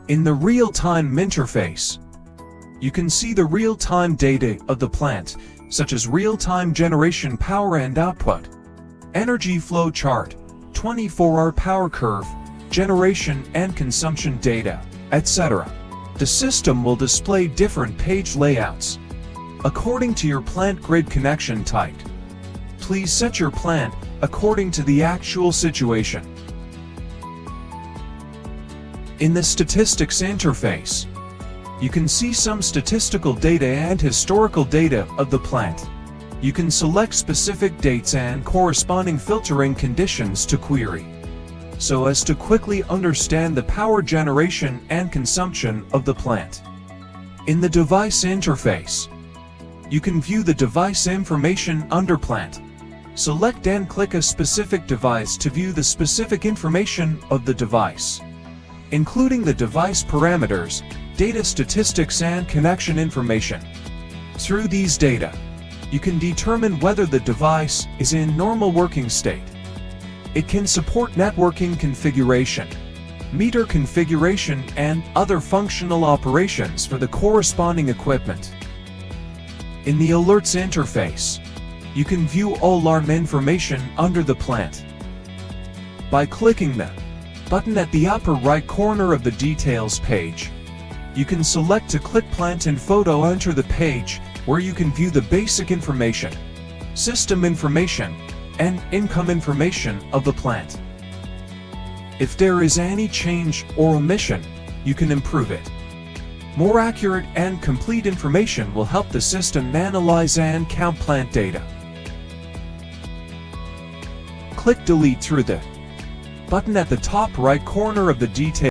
In the real-time interface, you can see the real-time data of the plant, such as real-time generation power and output, energy flow chart, 24-hour power curve, generation and consumption data, etc. The system will display different page layouts according to your plant grid connection type. Please set your plant according to the actual situation. In the statistics interface, you can see some statistical data and historical data of the plant. You can select specific dates and corresponding filtering conditions to query, so as to quickly understand the power generation and consumption of the plant. In the device interface, you can view the device information under plant. Select and click a specific device to view the specific information of the device, including the device parameters, data statistics and connection information. Through these data, you can determine whether the device is in normal working state. It can support networking configuration, meter configuration, and other functional operations for the corresponding equipment. In the alerts interface, you can view all alarm information under the plant. By clicking the button at the upper right corner of the details page, you can select to click plant info to enter the page where you can view the basic information, system information, and income information of the plant. If there is any change or omission, you can improve it. More accurate and complete information will help the system analyze and count plant data. Click delete through the button at the top right corner of the details